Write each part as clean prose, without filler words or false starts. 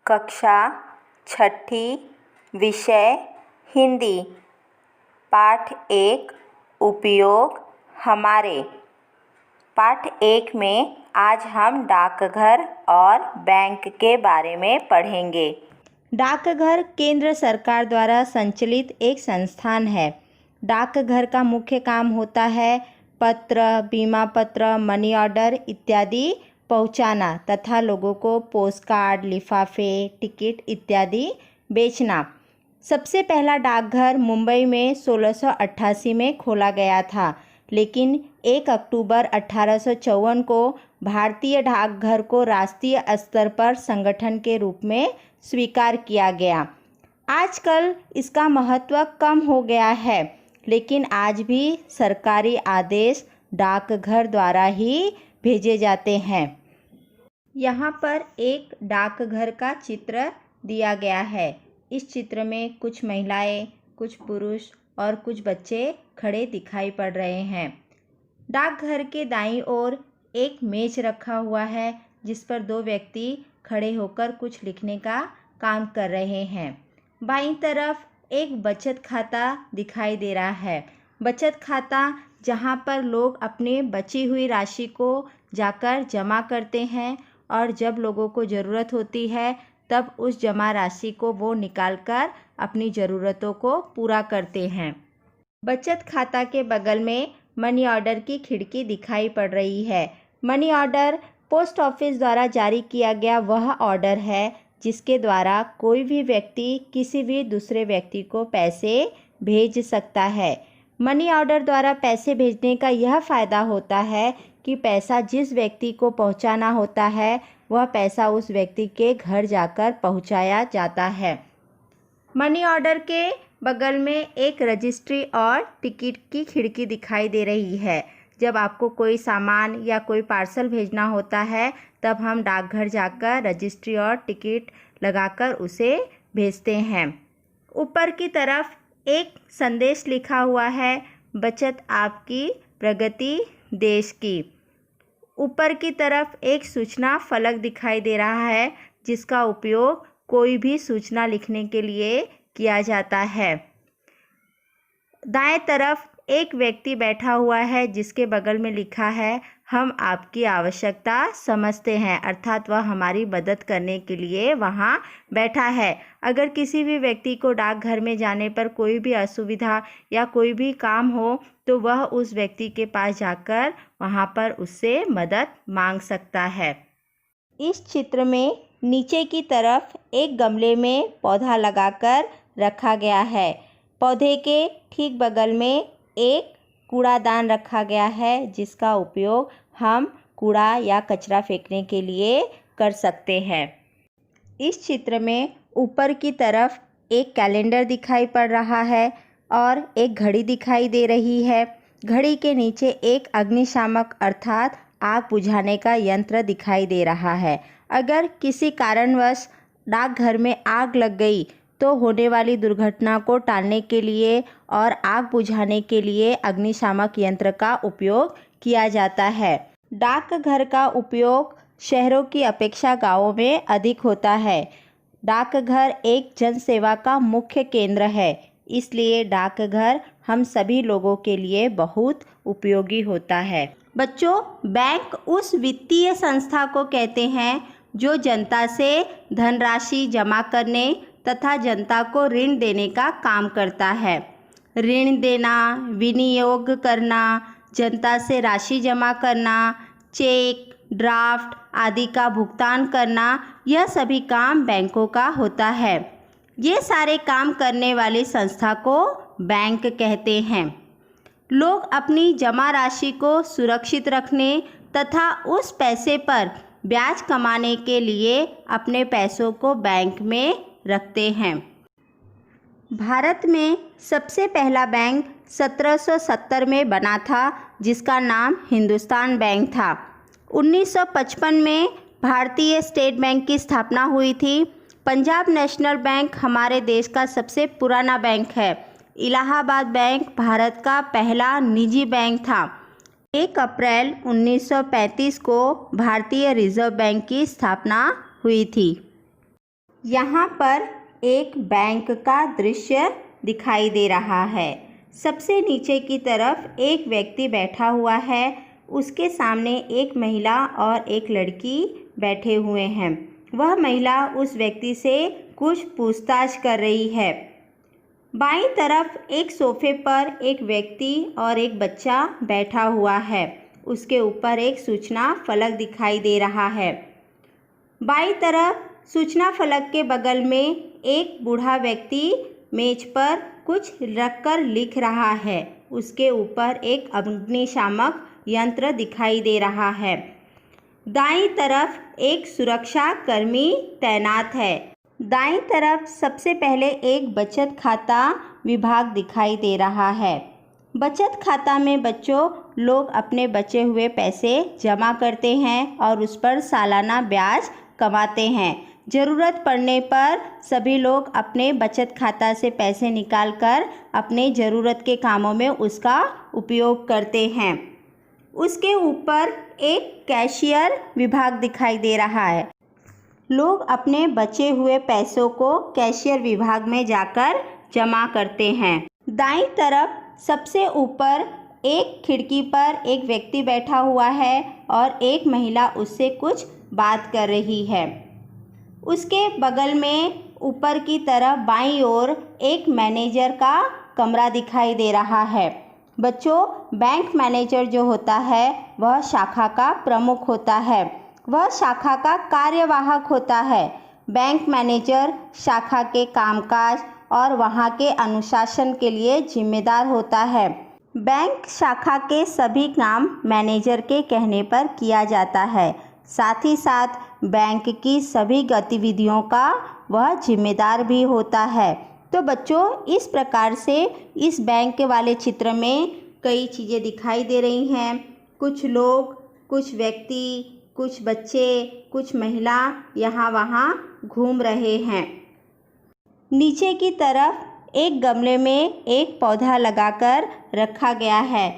कक्षा छठी विषय हिंदी। पाठ 1 उपयोग हमारे। पाठ 1 में आज हम डाकघर और बैंक के बारे में पढ़ेंगे। डाकघर केंद्र सरकार द्वारा संचालित एक संस्थान है। डाकघर का मुख्य काम होता है पत्र, बीमा पत्र, मनी ऑर्डर इत्यादि पहुंचाना तथा लोगों को पोस्ट कार्ड, लिफाफे, टिकट इत्यादि बेचना। सबसे पहला डाकघर मुंबई में 1688 में खोला गया था, लेकिन 1 अक्टूबर 1854 को भारतीय डाकघर को राष्ट्रीय स्तर पर संगठन के रूप में स्वीकार किया गया। आजकल इसका महत्व कम हो गया है, लेकिन आज भी सरकारी आदेश डाकघर द्वारा ही भेजे जाते हैं। यहाँ पर एक डाकघर का चित्र दिया गया है। इस चित्र में कुछ महिलाएं, कुछ पुरुष और कुछ बच्चे खड़े दिखाई पड़ रहे हैं। डाकघर के दाईं ओर एक मेज रखा हुआ है, जिस पर 2 व्यक्ति खड़े होकर कुछ लिखने का काम कर रहे हैं। बाईं तरफ एक बचत खाता दिखाई दे रहा है। बचत खाता जहां पर लोग अपनी बची हुई राशि को जाकर जमा करते हैं और जब लोगों को ज़रूरत होती है तब उस जमा राशि को वो निकालकर अपनी ज़रूरतों को पूरा करते हैं। बचत खाता के बगल में मनी ऑर्डर की खिड़की दिखाई पड़ रही है। मनी ऑर्डर पोस्ट ऑफिस द्वारा जारी किया गया वह ऑर्डर है जिसके द्वारा कोई भी व्यक्ति किसी भी दूसरे व्यक्ति को पैसे भेज सकता है। मनी ऑर्डर द्वारा पैसे भेजने का यह फ़ायदा होता है कि पैसा जिस व्यक्ति को पहुंचाना होता है वह पैसा उस व्यक्ति के घर जाकर पहुंचाया जाता है। मनी ऑर्डर के बगल में एक रजिस्ट्री और टिकट की खिड़की दिखाई दे रही है। जब आपको कोई सामान या कोई पार्सल भेजना होता है तब हम डाकघर जाकर रजिस्ट्री और टिकट लगाकर उसे भेजते हैं। ऊपर की तरफ एक संदेश लिखा हुआ है, बचत आपकी प्रगति देश की। ऊपर की तरफ एक सूचना फलक दिखाई दे रहा है, जिसका उपयोग कोई भी सूचना लिखने के लिए किया जाता है। दाएं तरफ एक व्यक्ति बैठा हुआ है, जिसके बगल में लिखा है, हम आपकी आवश्यकता समझते हैं, अर्थात वह हमारी मदद करने के लिए वहाँ बैठा है। अगर किसी भी व्यक्ति को डाकघर में जाने पर कोई भी असुविधा या कोई भी काम हो तो वह उस व्यक्ति के पास जाकर वहाँ पर उससे मदद मांग सकता है। इस चित्र में नीचे की तरफ एक गमले में पौधा लगाकर रखा गया है। पौधे के ठीक बगल में एक कूड़ादान रखा गया है, जिसका उपयोग हम कूड़ा या कचरा फेंकने के लिए कर सकते हैं। इस चित्र में ऊपर की तरफ एक कैलेंडर दिखाई पड़ रहा है और एक घड़ी दिखाई दे रही है। घड़ी के नीचे एक अग्निशामक अर्थात आग बुझाने का यंत्र दिखाई दे रहा है। अगर किसी कारणवश डाकघर में आग लग गई तो होने वाली दुर्घटना को टालने के लिए और आग बुझाने के लिए अग्निशामक यंत्र का उपयोग किया जाता है। डाकघर का उपयोग शहरों की अपेक्षा गांवों में अधिक होता है। डाकघर एक जनसेवा का मुख्य केंद्र है, इसलिए डाकघर हम सभी लोगों के लिए बहुत उपयोगी होता है। बच्चों, बैंक उस वित्तीय संस्था को कहते हैं जो जनता से धनराशि जमा करने तथा जनता को ऋण देने का काम करता है। ऋण देना, विनियोग करना, जनता से राशि जमा करना, चेक, ड्राफ्ट आदि का भुगतान करना, यह सभी काम बैंकों का होता है। ये सारे काम करने वाली संस्था को बैंक कहते हैं। लोग अपनी जमा राशि को सुरक्षित रखने तथा उस पैसे पर ब्याज कमाने के लिए अपने पैसों को बैंक में रखते हैं। भारत में सबसे पहला बैंक 1770 में बना था, जिसका नाम हिंदुस्तान बैंक था। 1955 में भारतीय स्टेट बैंक की स्थापना हुई थी। पंजाब नेशनल बैंक हमारे देश का सबसे पुराना बैंक है। इलाहाबाद बैंक भारत का पहला निजी बैंक था। 1 अप्रैल 1935 को भारतीय रिजर्व बैंक की स्थापना हुई थी। यहाँ पर एक बैंक का दृश्य दिखाई दे रहा है। सबसे नीचे की तरफ एक व्यक्ति बैठा हुआ है। उसके सामने एक महिला और एक लड़की बैठे हुए हैं। वह महिला उस व्यक्ति से कुछ पूछताछ कर रही है। बाईं तरफ एक सोफे पर एक व्यक्ति और एक बच्चा बैठा हुआ है। उसके ऊपर एक सूचना फलक दिखाई दे रहा है। बाईं तरफ सूचना फलक के बगल में एक बूढ़ा व्यक्ति मेज पर कुछ रखकर लिख रहा है। उसके ऊपर एक अग्निशामक यंत्र दिखाई दे रहा है। दाईं तरफ एक सुरक्षा कर्मी तैनात है। दाईं तरफ सबसे पहले एक बचत खाता विभाग दिखाई दे रहा है। बचत खाता में बच्चों लोग अपने बचे हुए पैसे जमा करते हैं और उस पर सालाना ब्याज कमाते हैं। ज़रूरत पड़ने पर सभी लोग अपने बचत खाता से पैसे निकालकर अपने ज़रूरत के कामों में उसका उपयोग करते हैं। उसके ऊपर एक कैशियर विभाग दिखाई दे रहा है। लोग अपने बचे हुए पैसों को कैशियर विभाग में जाकर जमा करते हैं। दाईं तरफ सबसे ऊपर एक खिड़की पर एक व्यक्ति बैठा हुआ है और एक महिला उससे कुछ बात कर रही है। उसके बगल में ऊपर की तरफ बाईं ओर एक मैनेजर का कमरा दिखाई दे रहा है। बच्चों, बैंक मैनेजर जो होता है वह शाखा का प्रमुख होता है। वह शाखा का कार्यवाहक होता है। बैंक मैनेजर शाखा के कामकाज और वहाँ के अनुशासन के लिए जिम्मेदार होता है। बैंक शाखा के सभी काम मैनेजर के कहने पर किया जाता है। साथ ही साथ बैंक की सभी गतिविधियों का वह जिम्मेदार भी होता है। तो बच्चों, इस प्रकार से इस बैंक वाले चित्र में कई चीज़ें दिखाई दे रही हैं। कुछ लोग, कुछ व्यक्ति, कुछ बच्चे, कुछ महिला यहाँ वहाँ घूम रहे हैं। नीचे की तरफ एक गमले में एक पौधा लगाकर रखा गया है।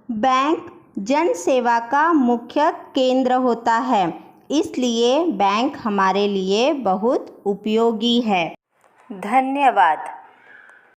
बैंक जन सेवा का मुख्य केंद्र होता है, इसलिए बैंक हमारे लिए बहुत उपयोगी है। धन्यवाद।